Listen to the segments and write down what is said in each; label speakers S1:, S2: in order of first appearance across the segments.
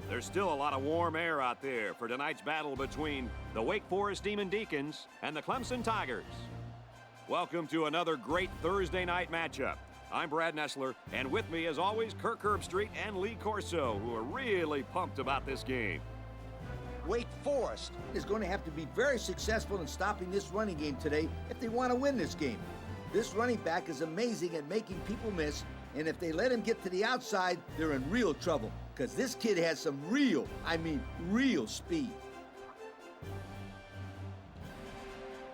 S1: There's still a lot of warm air out there for tonight's battle between the Wake Forest Demon Deacons and the Clemson Tigers. Welcome to another great Thursday night matchup. I'm Brad Nessler, and with me, as always, Kirk Herbstreit and Lee Corso, who are really pumped about this game.
S2: Wake Forest is going to have to be very successful in stopping this running game today if they want to win this game. This running back is amazing at making people miss, and if they let him get to the outside, they're in real trouble, because this kid has some real speed.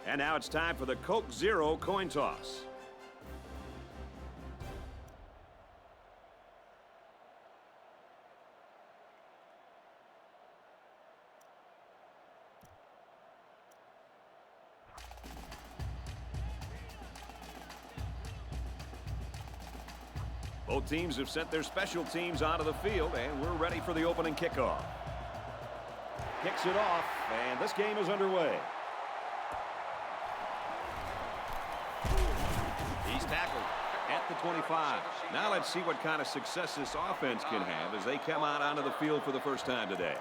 S1: And now it's time for the Coke Zero coin toss. Both teams have sent their special teams onto the field, and we're ready for the opening kickoff. Kicks it off, and this game is underway. He's tackled at the 25. Now let's see what kind of success this offense can have as they come out onto the field for the first time today.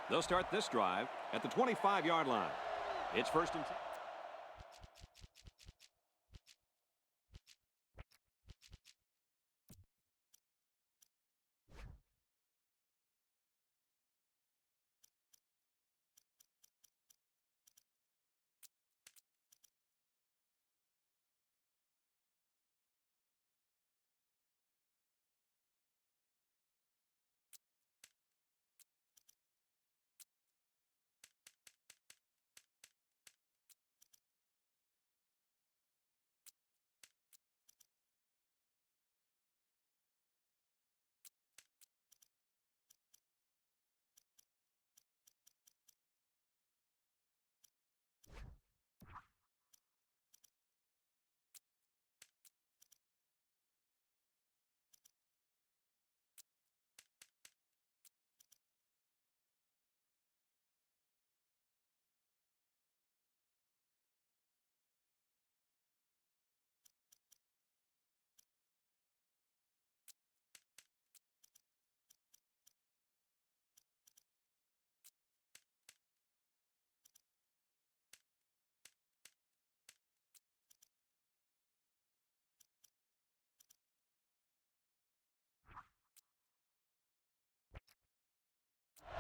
S1: They'll start this drive at the 25-yard line. It's 1st and 10.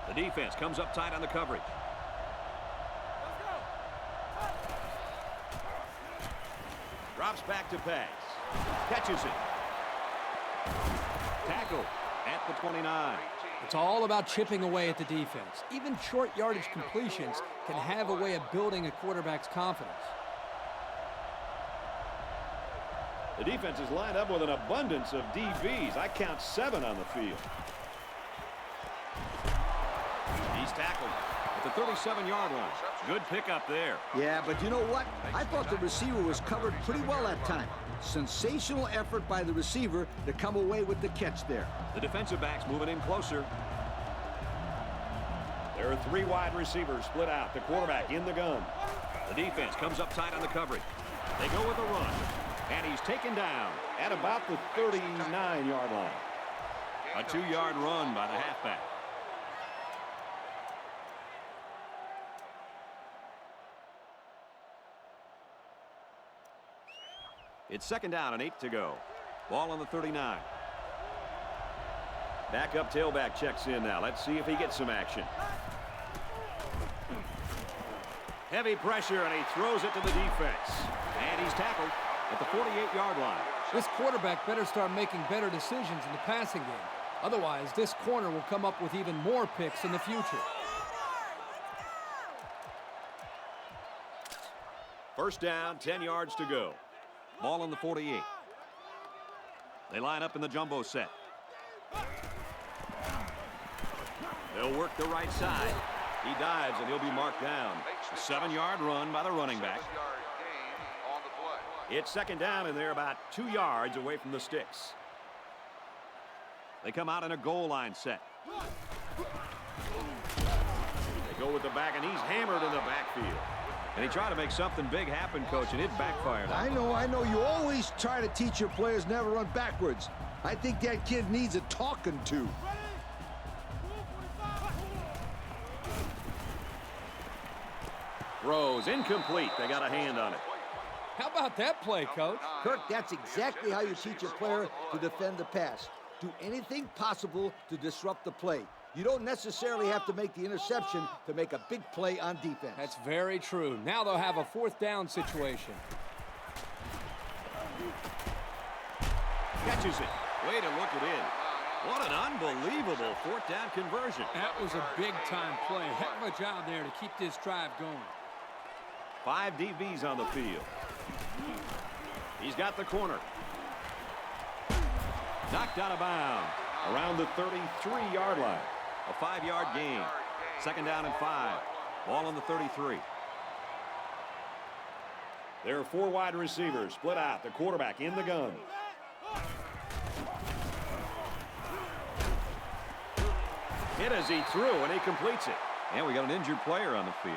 S1: The defense comes up tight on the coverage. Drops back to pass. Catches it. Tackle at the 29.
S3: It's all about chipping away at the defense. Even short yardage completions can have a way of building a quarterback's confidence.
S1: The defense is lined up with an abundance of DBs. I count 7 on the field. He's tackled at the 37-yard line. Good pickup there.
S2: Yeah, but you know what? I thought the receiver was covered pretty well that time. Sensational effort by the receiver to come away with the catch there.
S1: The defensive backs moving in closer. There are 3 wide receivers split out. The quarterback in the gun. The defense comes up tight on the coverage. They go with a run. And he's taken down at about the 39-yard line. A 2-yard run by the halfback. It's 2nd down and 8 to go. Ball on the 39. Backup tailback checks in now. Let's see if he gets some action. Heavy pressure, and he throws it to the defense. And he's tackled at the 48-yard line.
S3: This quarterback better start making better decisions in the passing game. Otherwise, this corner will come up with even more picks in the future.
S1: 1st down, 10 yards to go. Ball on the 48. They line up in the jumbo set. They'll work the right side. He dives, and he'll be marked down. A 7-yard run by the running back. It's 2nd down, and they're about 2 yards away from the sticks. They come out in a goal line set. They go with the back, and he's hammered in the backfield. And he tried to make something big happen, Coach, and it backfired.
S2: I know. You always try to teach your players never run backwards. I think that kid needs a talking to.
S1: Throws incomplete. They got a hand on it.
S3: How about that play, Coach?
S2: Kirk, that's exactly how you teach a player to defend the pass. Do anything possible to disrupt the play. You don't necessarily have to make the interception to make a big play on defense.
S3: That's very true. Now they'll have a 4th down situation.
S1: Catches it. Way to look it in. What an unbelievable 4th down conversion.
S3: That was a big-time play. Heck of a job there to keep this drive going.
S1: 5 DBs on the field. He's got the corner. Knocked out of bounds around the 33-yard line. A 5-yard gain. 2nd down and 5. Ball on the 33. There are 4 wide receivers split out. The quarterback in the gun. Hit as he threw, and he completes it. And we got an injured player on the field.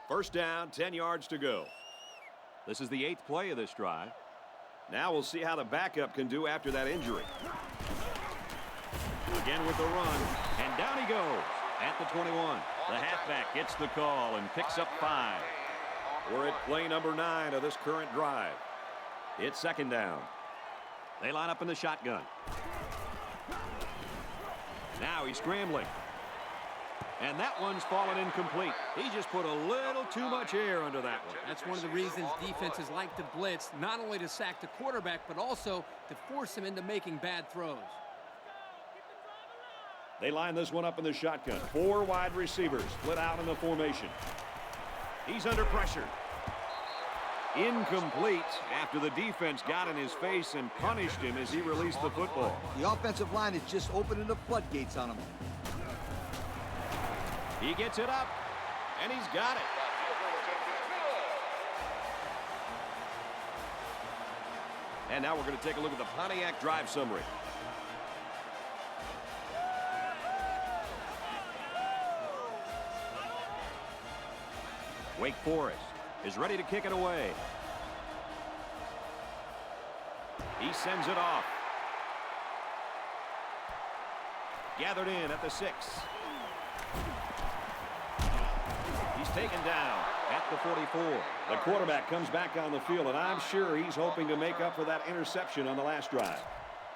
S1: First down, 10 yards to go. This is the 8th play of this drive. Now we'll see how the backup can do after that injury. Again with the run, and down he goes at the 21. The halfback gets the call and picks up 5. We're at play number 9 of this current drive. It's 2nd down. They line up in the shotgun. Now he's scrambling. And that one's fallen incomplete. He just put a little too much air under that one.
S3: That's one of the reasons defenses like to blitz, not only to sack the quarterback, but also to force him into making bad throws.
S1: They line this one up in the shotgun. 4 wide receivers split out in the formation. He's under pressure. Incomplete after the defense got in his face and punished him as he released the football.
S2: The offensive line is just opening the floodgates on him.
S1: He gets it up, and he's got it. And now we're going to take a look at the Pontiac drive summary. Wake Forest is ready to kick it away. He sends it off. Gathered in at the 6. He's taken down at the 44. The quarterback comes back on the field, and I'm sure he's hoping to make up for that interception on the last drive.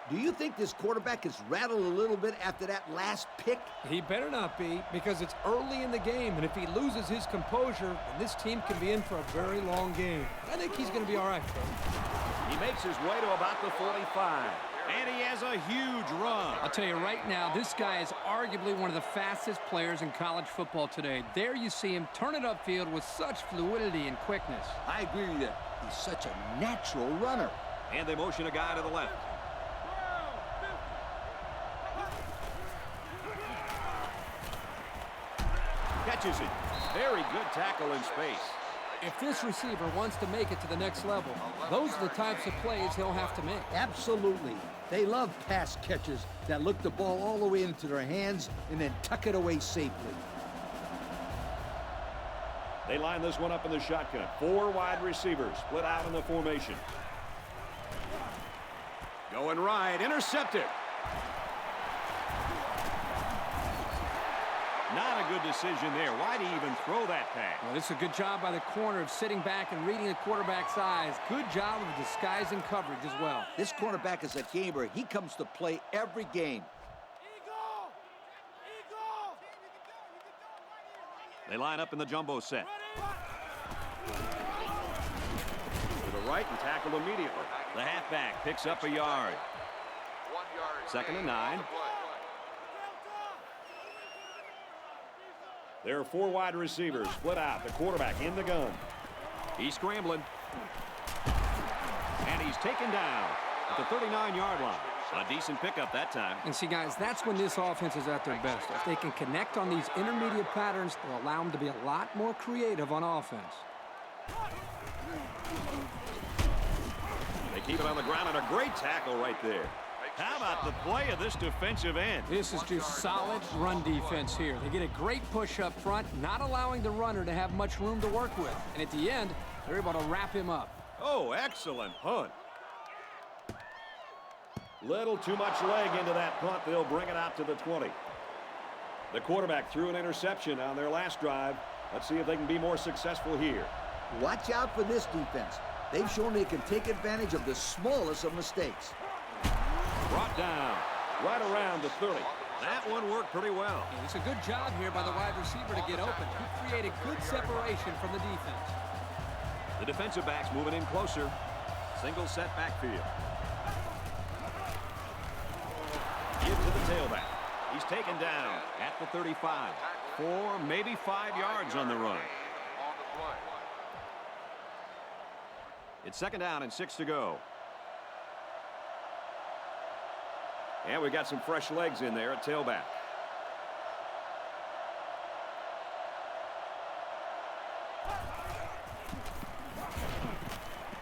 S2: Do you think this quarterback is rattled a little bit after that last pick?
S3: He better not be, because it's early in the game, and if he loses his composure, then this team can be in for a very long game. I think he's going to be all right, Coach.
S1: He makes his way to about the 45, and he has a huge run.
S3: I'll tell you right now, this guy is arguably one of the fastest players in college football today. There you see him turn it upfield with such fluidity and quickness.
S2: I agree with that. He's such a natural runner.
S1: And they motion a guy to the left. Catches it. Very good tackle in space.
S3: If this receiver wants to make it to the next level, those are the types of plays he'll have to make.
S2: Absolutely. They love pass catches that look the ball all the way into their hands and then tuck it away safely.
S1: They line this one up in the shotgun. 4 wide receivers split out in the formation. Going right, intercepted. Not a good decision there. Why did he even throw that pass?
S3: Well, it's a good job by the corner of sitting back and reading the quarterback's eyes. Good job of disguising coverage as well.
S2: This cornerback is a gamer. He comes to play every game.
S1: They line up in the jumbo set. To the right and tackled immediately. The halfback picks up a yard. 2nd and 9. There are 4 wide receivers split out. The quarterback in the gun. He's scrambling. And he's taken down at the 39-yard line. A decent pickup that time.
S3: And see, guys, that's when this offense is at their best. If they can connect on these intermediate patterns, they'll allow them to be a lot more creative on offense.
S1: They keep it on the ground, and a great tackle right there. How about the play of this defensive end?
S3: This is just solid run defense here. They get a great push up front, not allowing the runner to have much room to work with. And at the end, they're able to wrap him up.
S1: Oh, excellent punt. Little too much leg into that punt. They'll bring it out to the 20. The quarterback threw an interception on their last drive. Let's see if they can be more successful here.
S2: Watch out for this defense. They've shown they can take advantage of the smallest of mistakes.
S1: Brought down right around the 30. That one worked pretty well.
S3: And it's a good job here by the wide receiver to get open. He created good separation from the defense.
S1: The defensive backs moving in closer. Single set backfield. Give to the tailback. He's taken down at the 35. 4, maybe 5 yards on the run. It's 2nd down and 6 to go. And we got some fresh legs in there at tailback.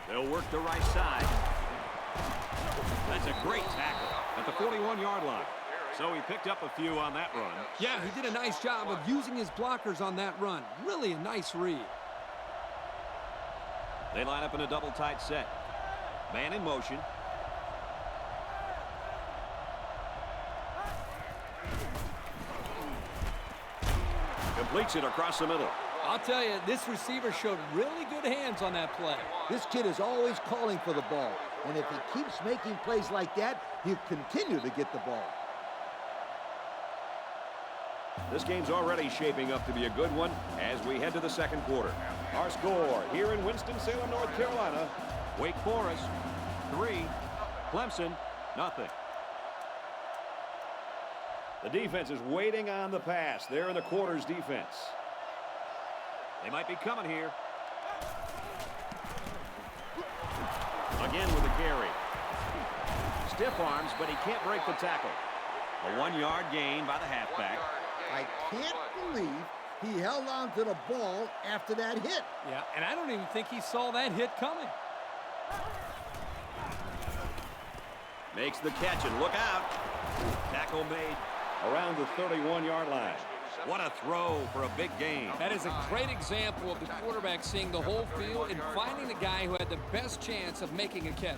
S1: They'll work the right side. That's a great tackle at the 41-yard line. So he picked up a few on that run.
S3: Yeah, he did a nice job of using his blockers on that run. Really a nice read.
S1: They line up in a double tight set. Man in motion. Completes it across the middle.
S3: I'll tell you, this receiver showed really good hands on that play.
S2: This kid is always calling for the ball. And if he keeps making plays like that, he'll continue to get the ball.
S1: This game's already shaping up to be a good one as we head to the 2nd quarter. Our score here in Winston-Salem, North Carolina, Wake Forest 3, Clemson nothing. The defense is waiting on the pass. They're in the quarters defense. They might be coming here. Again with a carry. Stiff arms, but he can't break the tackle. A 1-yard gain by the halfback.
S2: I can't believe he held on to the ball after that hit.
S3: Yeah, and I don't even think he saw that hit coming.
S1: Makes the catch, and look out. Tackle made around the 31-yard line. What a throw for a big gain.
S3: That is a great example of the quarterback seeing the whole field and finding the guy who had the best chance of making a catch.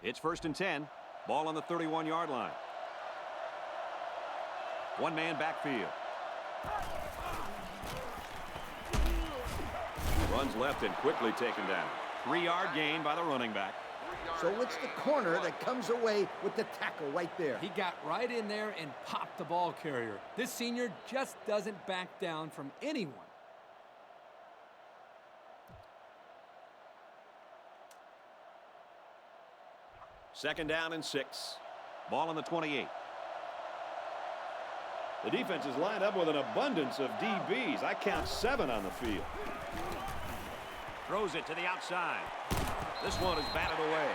S1: It's 1st and 10. Ball on the 31-yard line. One-man backfield. Runs left and quickly taken down. 3-yard gain by the running back.
S2: So it's the corner that comes away with the tackle right there.
S3: He got right in there and popped the ball carrier. This senior just doesn't back down from anyone.
S1: Second down and 6. Ball on the 28. The defense is lined up with an abundance of DBs. I count 7 on the field. Throws it to the outside. This one is batted away.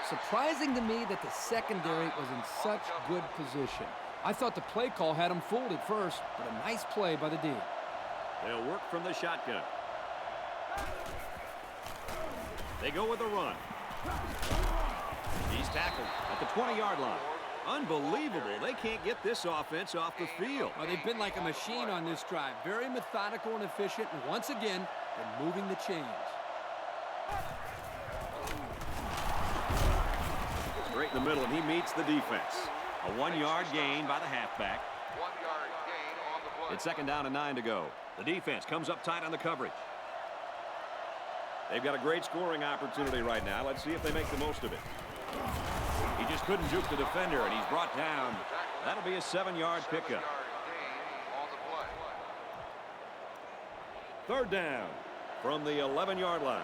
S3: Surprising to me that the secondary was in such good position. I thought the play call had him fooled at first, but a nice play by the D.
S1: They'll work from the shotgun. They go with a run. He's tackled at the 20-yard line. Unbelievable. They can't get this offense off the field.
S3: Well, they've been like a machine on this drive. Very methodical and efficient, and once again, they're moving the chains.
S1: Straight in the middle, and he meets the defense. A 1-yard gain by the halfback.
S4: 1-yard gain on the play.
S1: It's 2nd down and 9 to go. The defense comes up tight on the coverage. They've got a great scoring opportunity right now. Let's see if they make the most of it. He just couldn't juke the defender, and he's brought down. That'll be a 7-yard pickup. 3rd down from the 11-yard line.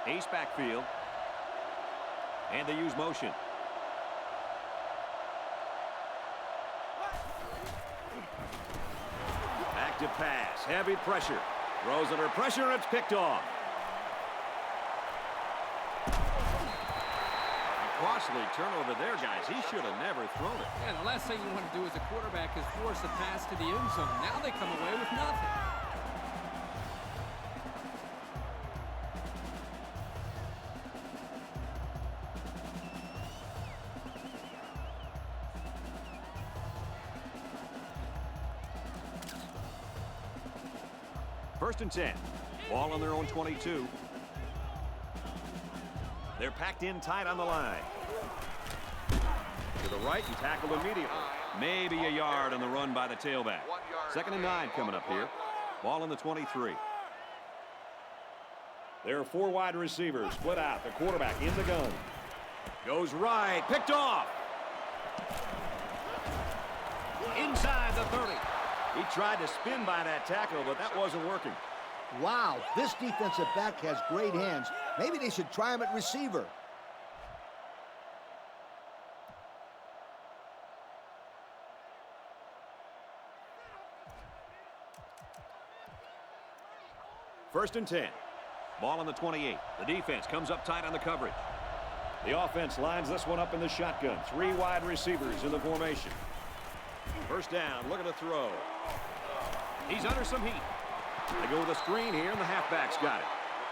S1: Ace backfield. And they use motion. Active pass. Heavy pressure. Throws under pressure, and it's picked off. Costly turnover there, guys. He should have never thrown it.
S3: Yeah, the last thing you want to do as a quarterback is force a pass to the end zone. Now they come away with nothing.
S1: First and 10. Ball on their own 22. They're packed in tight on the line. To the right and tackled immediately. Maybe a yard on the run by the tailback. Second and 9 coming up here. Ball on the 23. There are 4 wide receivers split out. The quarterback in the gun. Goes right. Picked off. Inside the 30. He tried to spin by that tackle, but that wasn't working.
S2: Wow, this defensive back has great hands. Maybe they should try him at receiver.
S1: First and 10. Ball on the 28. The defense comes up tight on the coverage. The offense lines this one up in the shotgun. 3 wide receivers in the formation. First down, look at the throw. He's under some heat. They go with a screen here, and the halfback's got it.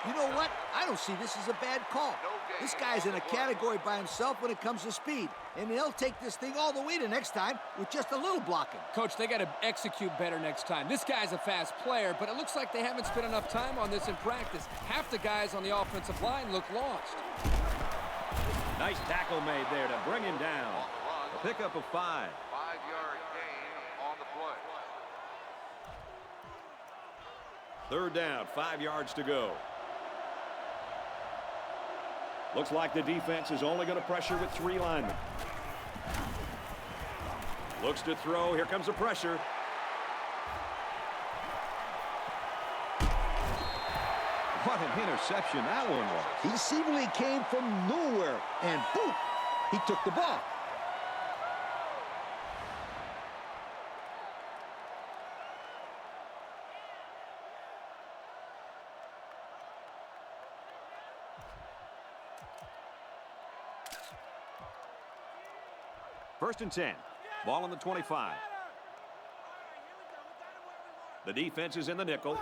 S2: You know what? I don't see this as a bad call. This guy's in a category by himself when it comes to speed, and he'll take this thing all the way to next time with just a little blocking.
S3: Coach, they got to execute better next time. This guy's a fast player, but it looks like they haven't spent enough time on this in practice. Half the guys on the offensive line look lost.
S1: Nice tackle made there to bring him down. A pickup of 5.
S4: 5-yard gain on the play.
S1: Third down, 5 yards to go. Looks like the defense is only going to pressure with 3 linemen. Looks to throw. Here comes the pressure. What an interception that one was.
S2: He seemingly came from nowhere, and boom, he took the ball.
S1: First and 10. Ball on the 25. The defense is in the nickel.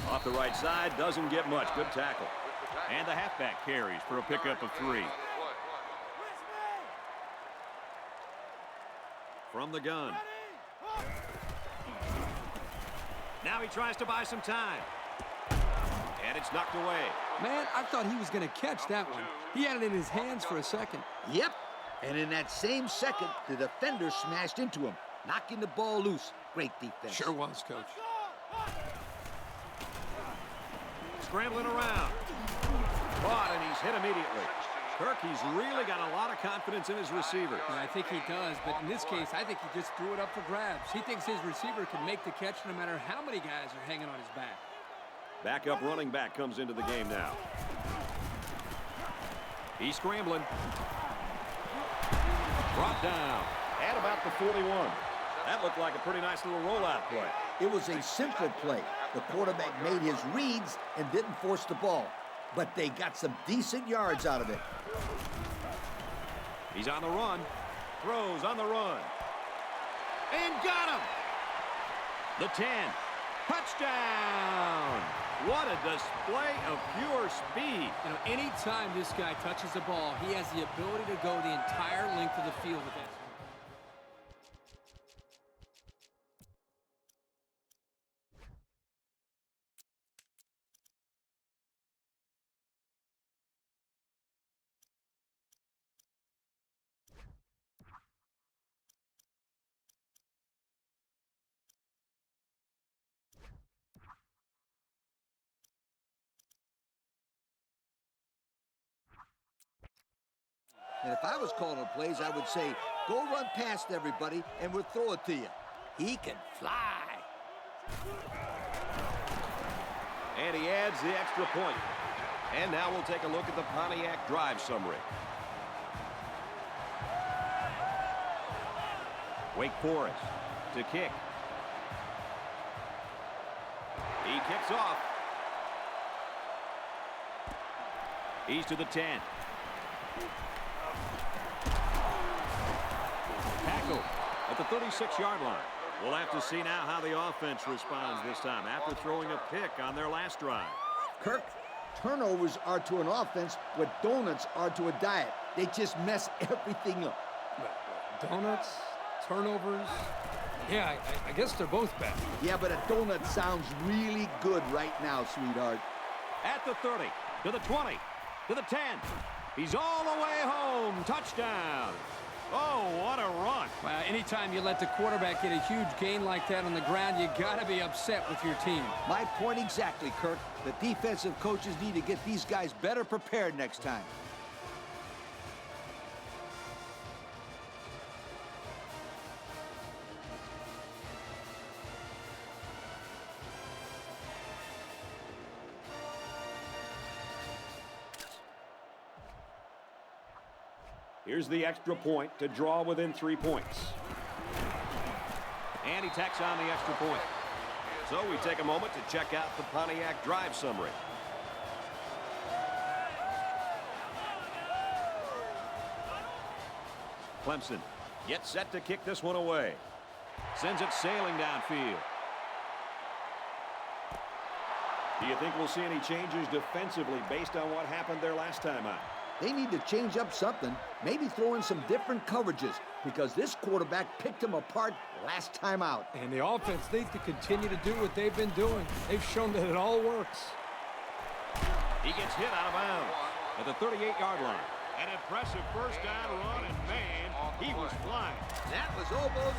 S1: Off the right side, doesn't get much. Good tackle. And the halfback carries for a pickup of 3. From the gun. Now he tries to buy some time. And it's knocked away.
S3: Man, I thought he was going to catch that one. He had it in his hands for a second.
S2: Yep, and in that same second, the defender smashed into him, knocking the ball loose. Great defense.
S3: Sure was, Coach.
S1: Scrambling around. Caught, and he's hit immediately. Kirk, he's really got a lot of confidence in his receiver.
S3: Yeah, I think he does, but in this case, I think he just threw it up for grabs. He thinks his receiver can make the catch no matter how many guys are hanging on his back.
S1: Backup running back comes into the game now. He's scrambling. Brought down at about the 41. That looked like a pretty nice little rollout play.
S2: It was a simple play. The quarterback made his reads and didn't force the ball, but they got some decent yards out of it.
S1: He's on the run. Throws on the run. And got him! The 10. Touchdown! What a display of pure speed.
S3: You know, anytime this guy touches the ball, he has the ability to go the entire length of the field with it.
S2: And if I was calling plays, I would say, go run past everybody and we'll throw it to you. He can fly.
S1: And he adds the extra point. And now we'll take a look at the Pontiac drive summary. Wake Forest to kick. He kicks off. He's to the 10. Tackle at the 36-yard line. We'll have to see now how the offense responds this time after throwing a pick on their last drive.
S2: Kirk, turnovers are to an offense what donuts are to a diet. They just mess everything up.
S3: Donuts, turnovers, Yeah, I guess they're both bad.
S2: Yeah, but a donut sounds really good right now, sweetheart.
S1: At the 30, to the 20, to the 10. He's all the way home. Touchdown. Oh, what a run.
S3: Well, anytime you let the quarterback get a huge gain like that on the ground, you got to be upset with your team.
S2: My point exactly, Kirk. The defensive coaches need to get these guys better prepared next time.
S1: Here's the extra point to draw within 3 points. And he tacks on the extra point. So we take a moment to check out the Pontiac drive summary. Clemson gets set to kick this one away. Sends it sailing downfield. Do you think we'll see any changes defensively based on what happened there last time out?
S2: They need to change up something, maybe throw in some different coverages, because this quarterback picked them apart last time out.
S3: And the offense needs to continue to do what they've been doing. They've shown that it all works.
S1: He gets hit out of bounds at the 38-yard line. An impressive first down run, and man, he was flying.
S2: That was almost...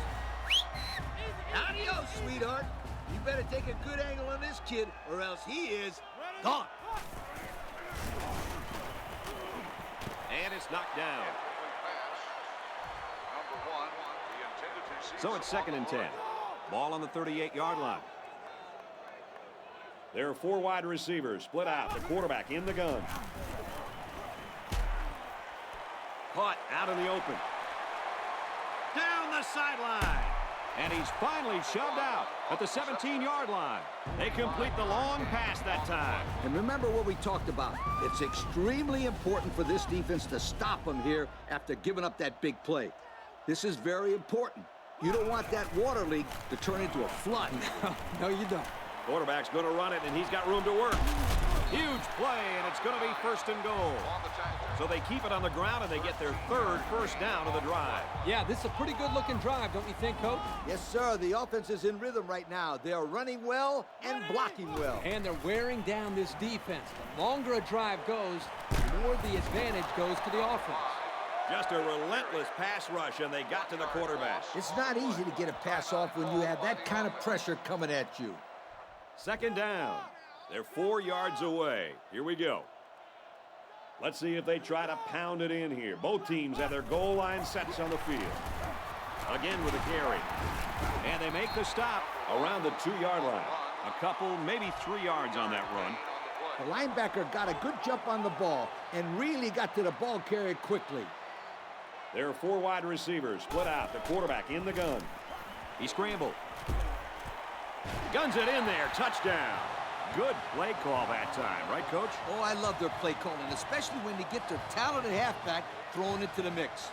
S2: Adios, sweetheart. You better take a good angle on this kid, or else he is gone.
S1: And it's knocked down. So it's 2nd and 10. Ball on the 38-yard line. There are 4 wide receivers split out. The quarterback in the gun. Caught out in the open. Down the sideline. And he's finally shoved out at the 17-yard line. They complete the long pass that time.
S2: And remember what we talked about. It's extremely important for this defense to stop them here after giving up that big play. This is very important. You don't want that water leak to turn into a flood.
S3: No, you don't.
S1: Quarterback's going to run it, and he's got room to work. Huge play, and it's going to be 1st and goal. So they keep it on the ground, and they get their 3rd first down of the drive.
S3: Yeah, this is a pretty good-looking drive, don't you think, Coach?
S2: Yes, sir. The offense is in rhythm right now. They are running well and blocking well.
S3: And they're wearing down this defense. The longer a drive goes, the more the advantage goes to the offense.
S1: Just a relentless pass rush, and they got to the quarterback.
S2: It's not easy to get a pass off when you have that kind of pressure coming at you.
S1: 2nd down. They're 4 yards away. Here we go. Let's see if they try to pound it in here. Both teams have their goal line sets on the field. Again with a carry. And they make the stop around the 2-yard line. A couple, maybe 3 yards on that run.
S2: The linebacker got a good jump on the ball and really got to the ball carrier quickly.
S1: There are 4 wide receivers split out. The quarterback in the gun. He scrambled. Guns it in there. Touchdown. Good play call that time, right, Coach?
S2: Oh, I love their play calling, especially when they get their talented halfback thrown into the mix.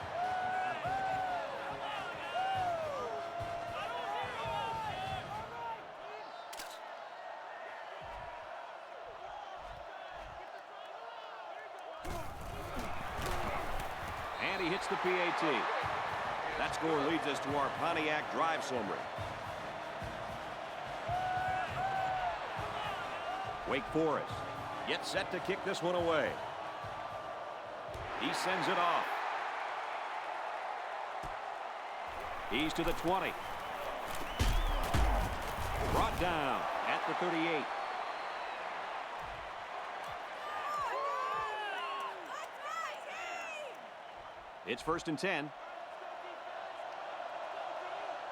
S1: And he hits the PAT. That score leads us to our Pontiac drive summary. Wake Forest gets set to kick this one away. He sends it off. He's to the 20. Brought down at the 38. It's 1st and 10.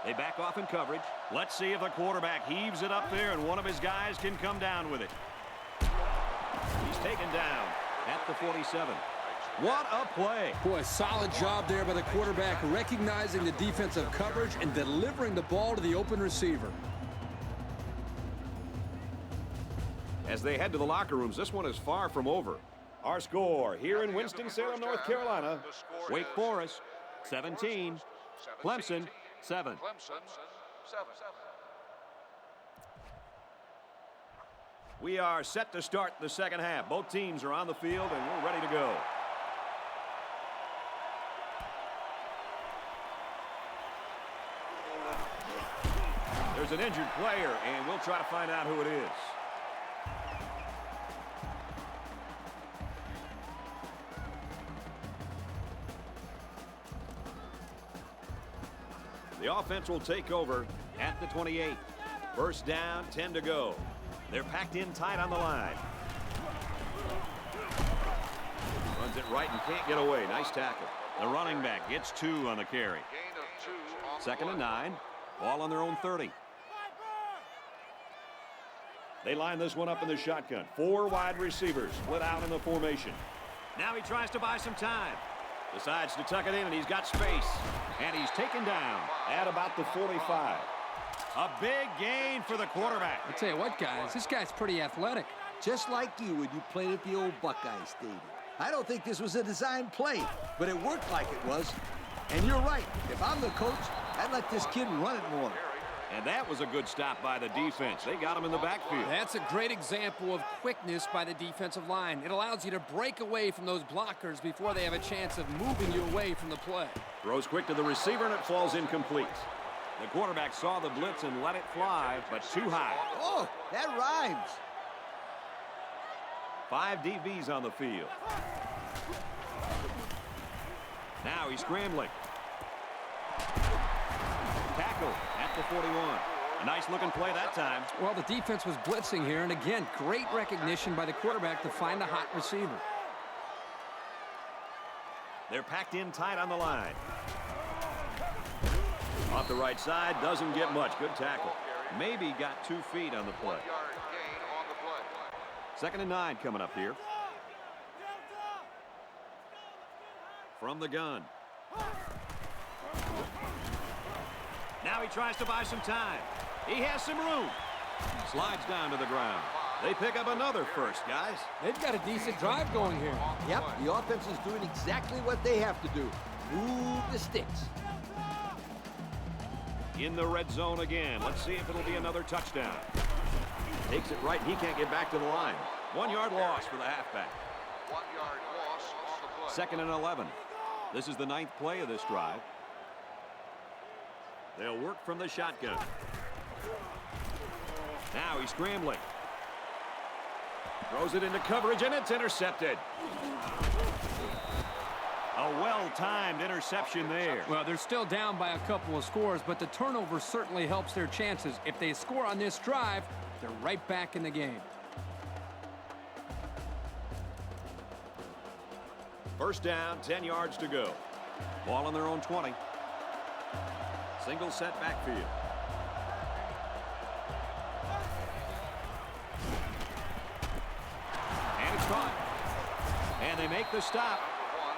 S1: They back off in coverage. Let's see if the quarterback heaves it up there and one of his guys can come down with it. He's taken down at the 47. What a play.
S5: Boy, solid job there by the quarterback, recognizing the defensive coverage and delivering the ball to the open receiver.
S1: As they head to the locker rooms, this one is far from over. Our score here in Winston-Salem, North Carolina, Wake Forest 17, Clemson 7. We are set to start the second half. Both teams are on the field and we're ready to go. There's an injured player, and we'll try to find out who it is. The offense will take over at the 28. First down, 10 to go. They're packed in tight on the line. Runs it right and can't get away. Nice tackle. The running back gets 2 on the carry.
S4: Gain of 2 on the
S1: Second
S4: play.
S1: and 9. Ball on their own 30. They line this one up in the shotgun. 4 wide receivers split out in the formation. Now he tries to buy some time. Decides to tuck it in, and he's got space. And he's taken down at about the 45. A big gain for the quarterback.
S3: I tell you what, guys, this guy's pretty athletic.
S2: Just like you when you played at the old Buckeye Stadium. I don't think this was a designed play, but it worked like it was. And you're right. If I'm the coach, I'd let this kid run it more.
S1: And that was a good stop by the defense. They got him in the backfield.
S3: That's a great example of quickness by the defensive line. It allows you to break away from those blockers before they have a chance of moving you away from the play.
S1: Throws quick to the receiver, and it falls incomplete. The quarterback saw the blitz and let it fly, but too high.
S2: Oh, that rhymes.
S1: 5 DBs on the field. Now he's scrambling. Tackle at the 41. A nice-looking play that time.
S3: Well, the defense was blitzing here, and again, great recognition by the quarterback to find the hot receiver.
S1: They're packed in tight on the line. Off the right side, doesn't get much. Good tackle. Maybe got 2 feet on the play.
S4: 1 yard gain on the play.
S1: Second and 9 coming up here. From the gun. Now he tries to buy some time. He has some room. Slides down to the ground. They pick up another first, guys.
S3: They've got a decent drive going here.
S2: Yep, the offense is doing exactly what they have to do. Move the sticks.
S1: In the red zone again. Let's see if it'll be another touchdown. Takes it right. He can't get back to the line. 1 yard loss for the halfback.
S4: 1 yard loss on the play.
S1: Second and 11. This is the 9th play of this drive. They'll work from the shotgun. Now he's scrambling. Throws it into coverage, and it's intercepted. A well-timed interception there.
S3: Well, they're still down by a couple of scores, but the turnover certainly helps their chances. If they score on this drive, they're right back in the game.
S1: First down, 10 yards to go. Ball on their own 20. Single set backfield. And it's caught. And they make the stop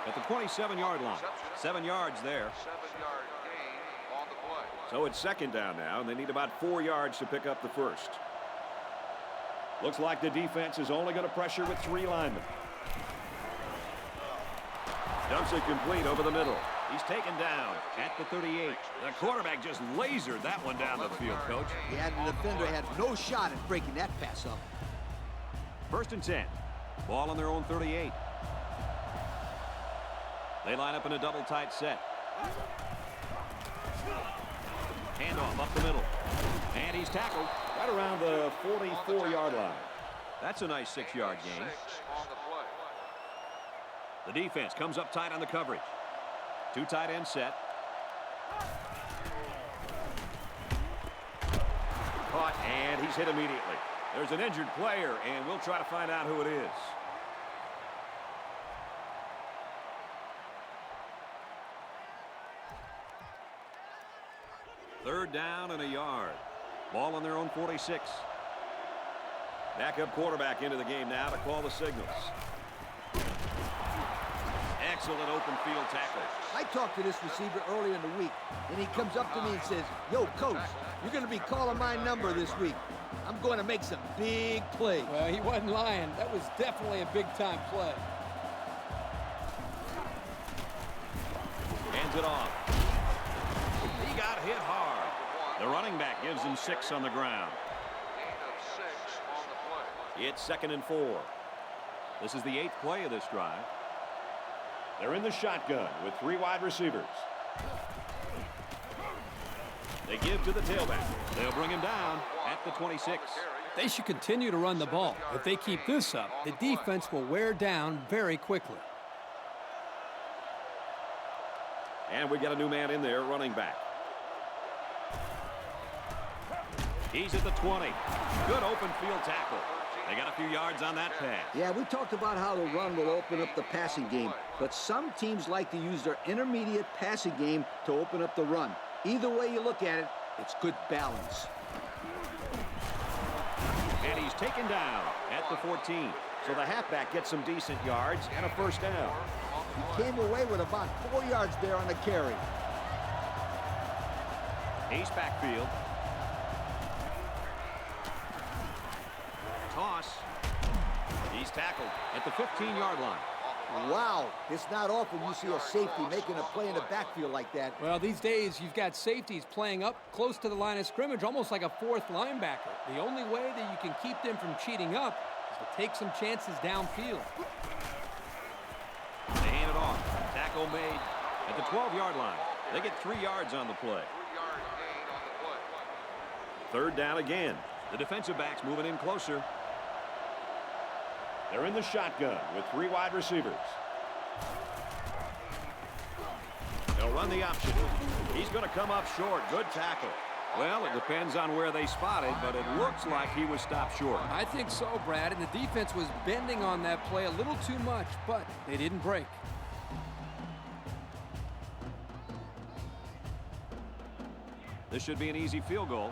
S1: at the 27-yard line. 7 yards there.
S4: 7-yard gain on the play.
S1: So it's second down now, and they need about 4 yards to pick up the first. Looks like the defense is only going to pressure with 3 linemen. Dumps it complete over the middle. He's taken down at the 38. The quarterback just lasered that one down the field, Coach.
S2: Yeah, the defender had no shot at breaking that pass up.
S1: First and 10. Ball on their own 38. They line up in a double tight set. Handoff up the middle. And he's tackled right around the 44-yard line. That's a nice 6-yard gain.
S4: 6 on the play.
S1: The defense comes up tight on the coverage. 2 tight end set. Caught, and he's hit immediately. There's an injured player, and we'll try to find out who it is. Third down and a yard. Ball on their own 46. Backup quarterback into the game now to call the signals. Excellent open field tackle.
S2: I talked to this receiver earlier in the week, and he comes up to me and says, "Yo, Coach, you're going to be calling my number this week. I'm going to make some big plays."
S3: Well, he wasn't lying. That was definitely a big-time play.
S1: Hands it off. He got hit hard. The running back gives him 6 on the ground.
S4: Gain of 6 on the play.
S1: It's second and 4. This is the 8th play of this drive. They're in the shotgun with 3 wide receivers. They give to the tailback. They'll bring him down at the 26.
S3: They should continue to run the ball. If they keep this up, the defense will wear down very quickly.
S1: And we got a new man in there, running back. He's at the 20. Good open field tackle. They got a few yards on that pass.
S2: Yeah, we talked about how the run will open up the passing game, but some teams like to use their intermediate passing game to open up the run. Either way you look at it, it's good balance.
S1: And he's taken down at the 14. So the halfback gets some decent yards and a first down.
S2: He came away with about 4 yards there on the carry.
S1: Ace backfield. Toss. He's tackled at the 15-yard line.
S2: Wow, it's not often you see a safety making a play in the backfield like that.
S3: Well, these days you've got safeties playing up close to the line of scrimmage, almost like a fourth linebacker. The only way that you can keep them from cheating up is to take some chances downfield.
S1: They hand it off. Tackle made at the 12-yard line. They get 3 yards on the play.
S4: 3-yard gain on the play.
S1: Third down again. The defensive backs moving in closer. They're in the shotgun with 3 wide receivers. They'll run the option. He's going to come up short. Good tackle. Well, it depends on where they spotted, but it looks like he was stopped short.
S3: I think so, Brad, and the defense was bending on that play a little too much, but they didn't break.
S1: This should be an easy field goal.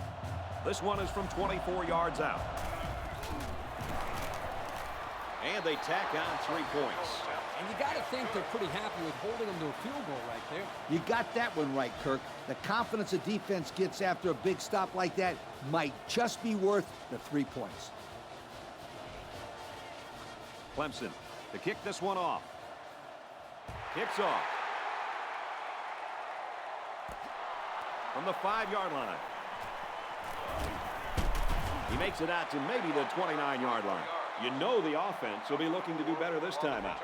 S1: This one is from 24 yards out. And they tack on 3 points.
S3: And you got to think they're pretty happy with holding them to a field goal right there.
S2: You got that one right, Kirk. The confidence a defense gets after a big stop like that might just be worth the 3 points.
S1: Clemson to kick this one off. Kicks off. From the 5-yard line. He makes it out to maybe the 29-yard line. You know the offense will be looking to do better this time out.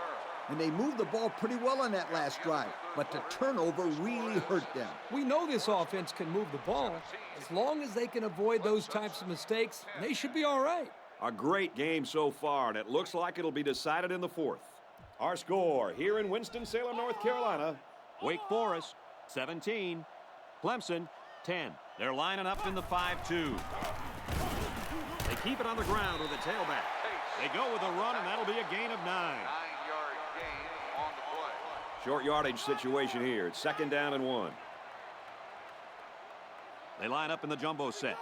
S2: And they moved the ball pretty well on that last drive, but the turnover really hurt them.
S3: We know this offense can move the ball. As long as they can avoid those types of mistakes, they should be all right.
S1: A great game so far, and it looks like it'll be decided in the 4th. Our score here in Winston-Salem, North Carolina, Wake Forest 17, Clemson 10. They're lining up in the 5-2. They keep it on the ground with a tailback. They go with a run, and that'll be a gain of 9.
S4: 9-yard gain on the play.
S1: Short yardage situation here. It's 2nd down and 1. They line up in the jumbo set.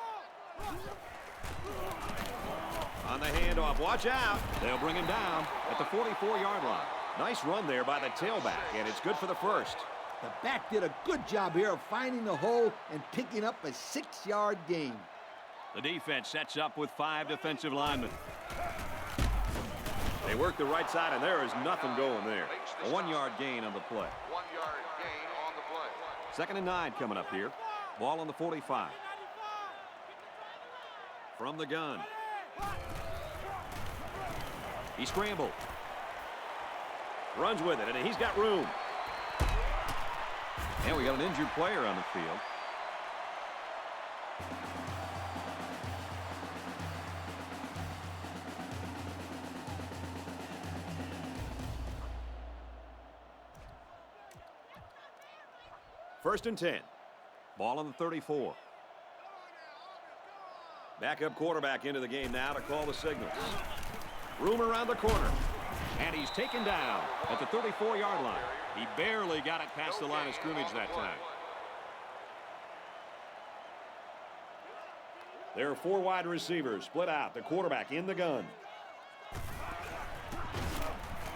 S1: On the handoff, watch out. They'll bring him down at the 44-yard line. Nice run there by the tailback, and it's good for the first.
S2: The back did a good job here of finding the hole and picking up a 6-yard gain.
S1: The defense sets up with 5 defensive linemen. They work the right side, and there is nothing going there. A 1-yard gain on the play.
S4: 1-yard gain on the play.
S1: 2nd and 9 coming up here. Ball on the 45. From the gun. He scrambled. Runs with it, and he's got room. And we got an injured player on the field. First and 10. Ball on the 34. Backup quarterback into the game now to call the signals. Room around the corner. And he's taken down at the 34-yard line. He barely got it past the line of scrimmage that time. There are 4 wide receivers split out. The quarterback in the gun.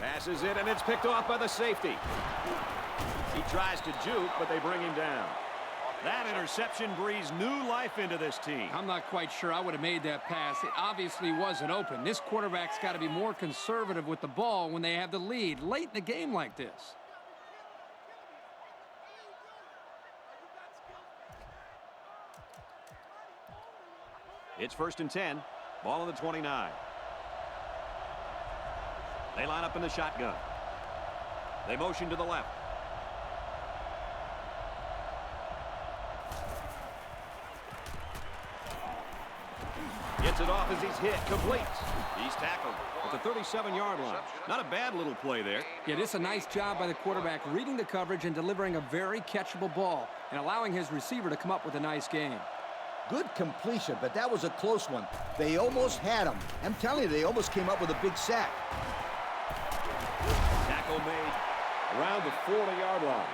S1: Passes it, and it's picked off by the safety. He tries to juke, but they bring him down. That interception breathes new life into this team.
S3: I'm not quite sure I would have made that pass. It obviously wasn't open. This quarterback's got to be more conservative with the ball when they have the lead late in the game like this.
S1: It's 1st and 10. Ball on the 29. They line up in the shotgun. They motion to the left. Gets it off as he's hit. Completes. He's tackled at the 37-yard line. Not a bad little play there.
S3: Yeah, this is a nice job by the quarterback reading the coverage and delivering a very catchable ball and allowing his receiver to come up with a nice gain.
S2: Good completion, but that was a close one. They almost had him. I'm telling you, they almost came up with a big sack.
S1: Tackle made around the 40-yard line.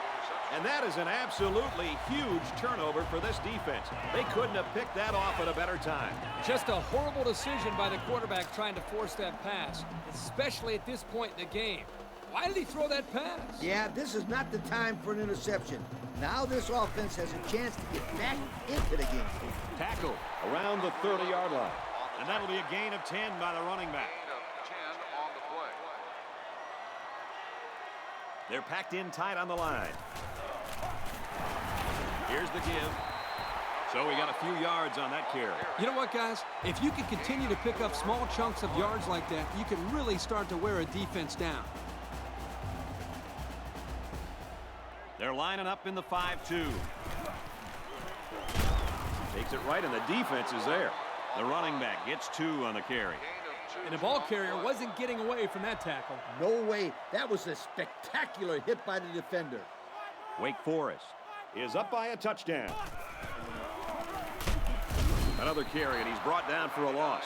S1: And that is an absolutely huge turnover for this defense. They couldn't have picked that off at a better time.
S3: Just a horrible decision by the quarterback trying to force that pass, especially at this point in the game. Why did he throw that pass?
S2: Yeah, this is not the time for an interception. Now this offense has a chance to get back into the game.
S1: Tackle around the 30-yard line. And that'll be a gain of 10 by the running back.
S4: Gain of 10 on the play.
S1: They're packed in tight on the line. Here's the give. So we got a few yards on that carry.
S3: You know what, guys? If you can continue to pick up small chunks of yards like that, you can really start to wear a defense down.
S1: They're lining up in the 5-2. Takes it right, and the defense is there. The running back gets 2 on the carry.
S3: And the ball carrier wasn't getting away from that tackle.
S2: No way. That was a spectacular hit by the defender.
S1: Wake Forest is up by a touchdown. Another carry, and he's brought down for a loss.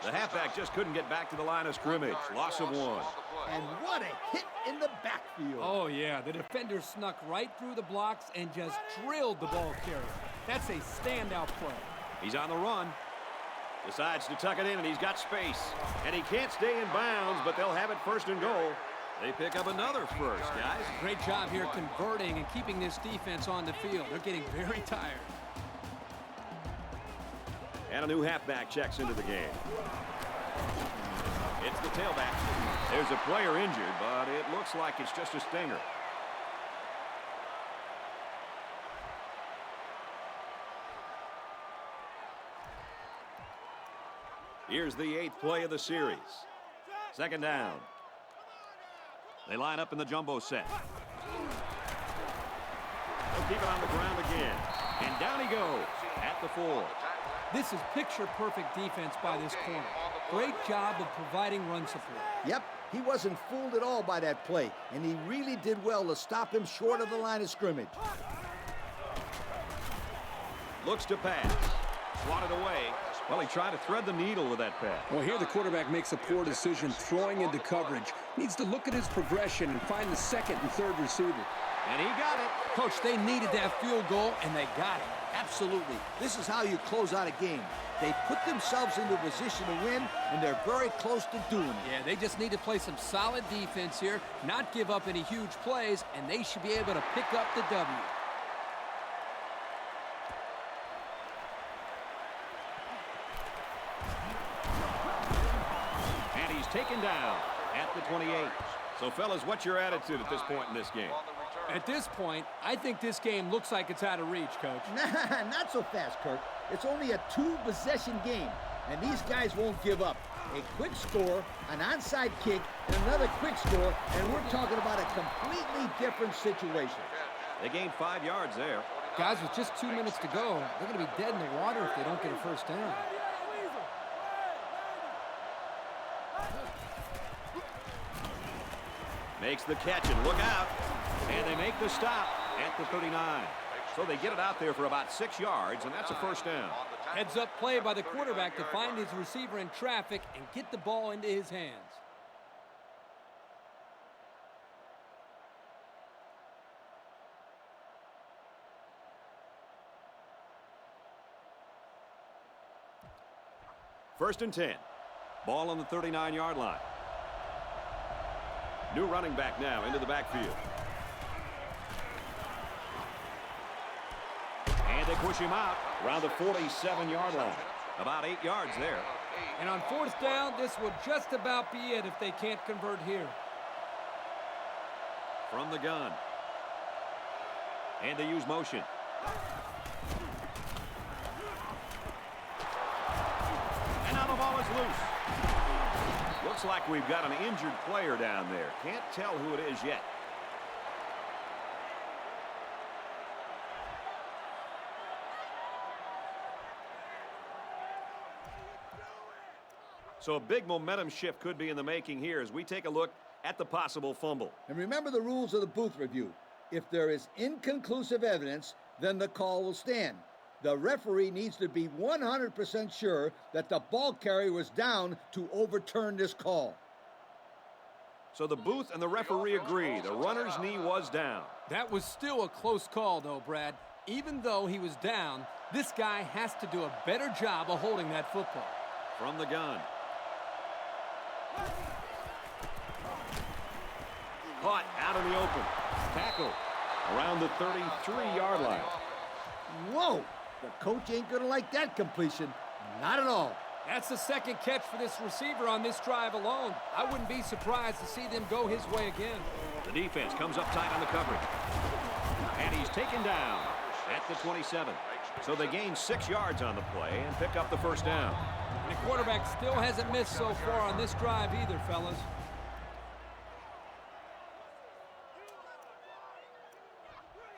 S1: The halfback just couldn't get back to the line of scrimmage. Loss of 1.
S2: And what a hit in the backfield.
S3: Oh, yeah. The defender snuck right through the blocks and just drilled the ball carrier. That's a standout play.
S1: He's on the run. Decides to tuck it in, and he's got space. And he can't stay in bounds, but they'll have it 1st and goal. They pick up another first, guys.
S3: Great job here converting and keeping this defense on the field. They're getting very tired.
S1: And a new halfback checks into the game. It's the tailback. There's a player injured, but it looks like it's just a stinger. Here's the 8th play of the series. 2nd down. They line up in the jumbo set. They'll keep it on the ground again. And down he goes at the 4.
S3: This is picture-perfect defense by this corner. Great job of providing run support.
S2: Yep, he wasn't fooled at all by that play, and he really did well to stop him short of the line of scrimmage.
S1: Looks to pass. Swatted away. Well, he tried to thread the needle with that pass.
S5: Well, here the quarterback makes a poor decision throwing into coverage. Needs to look at his progression and find the 2nd and 3rd receiver.
S1: And he got it.
S3: Coach, they needed that field goal, and they got it.
S2: Absolutely. This is how you close out a game. They put themselves into a position to win, and they're very close to doing it.
S3: Yeah, they just need to play some solid defense here, not give up any huge plays, and they should be able to pick up the W.
S1: And he's taken down at the 28. So, fellas, what's your attitude at this point in this game?
S3: At this point, I think this game looks like it's out of reach, Coach.
S2: Nah, not so fast, Kirk. It's only a 2-possession game, and these guys won't give up. A quick score, an onside kick, and another quick score, and we're talking about a completely different situation.
S1: They gained 5 yards there.
S3: Guys, with just 2 minutes to go, they're going to be dead in the water if they don't get a 1st down.
S1: Makes the catch, and look out. And they make the stop at the 39. So they get it out there for about 6 yards, and that's a 1st down.
S3: Heads-up play by the quarterback to find his receiver in traffic and get the ball into his hands.
S1: First and 10. Ball on the 39-yard line. New running back now into the backfield. And they push him out around the 47-yard line. About 8 yards there.
S3: And on 4th down, this will just about be it if they can't convert here.
S1: From the gun. And they use motion. And now the ball is loose. Looks like we've got an injured player down there. Can't tell who it is yet. So a big momentum shift could be in the making here as we take a look at the possible fumble.
S2: And remember the rules of the booth review. If there is inconclusive evidence, then the call will stand. The referee needs to be 100% sure that the ball carrier was down to overturn this call.
S1: So the booth and the referee agree. The runner's knee was down.
S3: That was still a close call, though, Brad. Even though he was down, this guy has to do a better job of holding that football.
S1: From the gun. Caught out in the open. Tackle around the 33-yard line.
S2: Whoa! The coach ain't gonna like that completion. Not at all.
S3: That's the second catch for this receiver on this drive alone. I wouldn't be surprised to see them go his way again.
S1: The defense comes up tight on the coverage. And he's taken down at the 27. So they gain 6 yards on the play and pick up the first down.
S3: And the quarterback still hasn't missed so far on this drive either, fellas.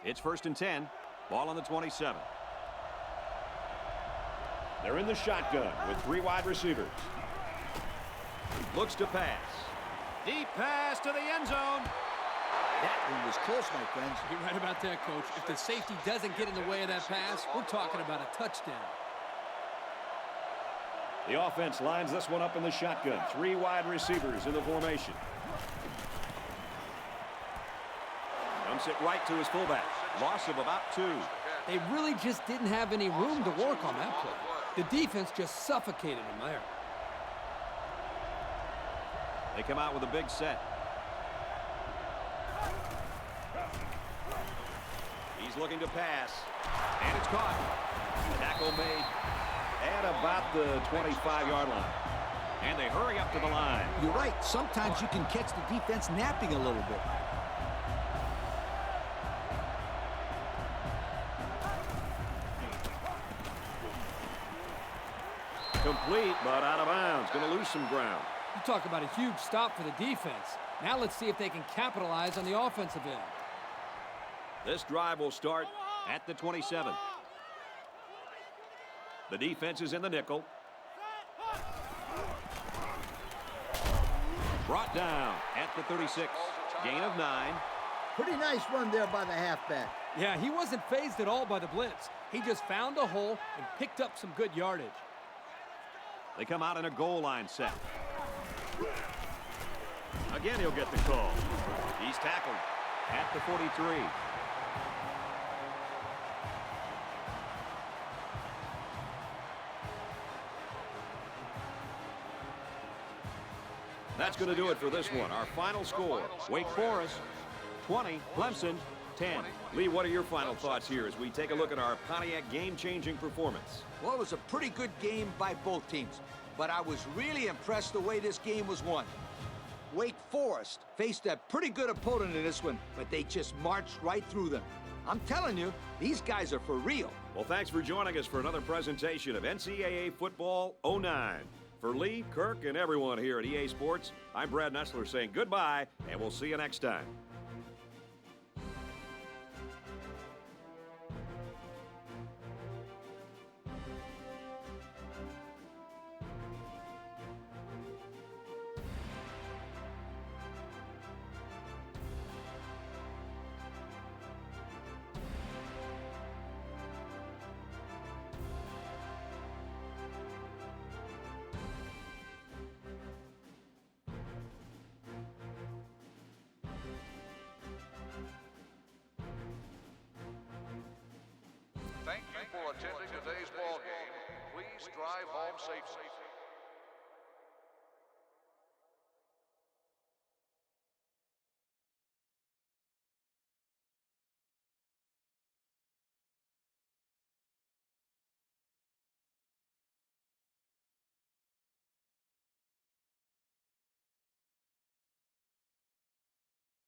S1: It's 1st and 10. Ball on the 27. They're in the shotgun with 3 wide receivers. Looks to pass. Deep pass to the end zone.
S2: That one was close, my friends.
S3: You're right about that, Coach. If the safety doesn't get in the way of that pass, we're talking about a touchdown.
S1: The offense lines this one up in the shotgun. 3 wide receivers in the formation. Dumps it right to his fullback. Loss of about 2.
S3: They really just didn't have any room to work on that play. The defense just suffocated him there.
S1: They come out with a big set. He's looking to pass. And it's caught. Tackle made at about the 25-yard line. And they hurry up to the line.
S2: You're right. Sometimes you can catch the defense napping a little bit.
S1: Complete, but out of bounds. Going to lose some ground.
S3: You talk about a huge stop for the defense. Now let's see if they can capitalize on the offensive end.
S1: This drive will start at the 27. The defense is in the nickel. Brought down at the 36. Gain of 9.
S2: Pretty nice run there by the halfback.
S3: Yeah, he wasn't phased at all by the blitz. He just found a hole and picked up some good yardage.
S1: They come out in a goal line set. Again, he'll get the call. He's tackled at the 43. That's going to do it for this one. Our final score, Wake Forest 20, Clemson 10. Lee, what are your final thoughts here as we take a look at our Pontiac game-changing performance?
S2: Well, it was a pretty good game by both teams, but I was really impressed the way this game was won. Wake Forest faced a pretty good opponent in this one, but they just marched right through them. I'm telling you, these guys are for real.
S1: Well, thanks for joining us for another presentation of NCAA Football 09. For Lee, Kirk, and everyone here at EA Sports, I'm Brad Nessler saying goodbye, and we'll see you next time.
S4: Thank you for attending today's ball game. Please drive home safely.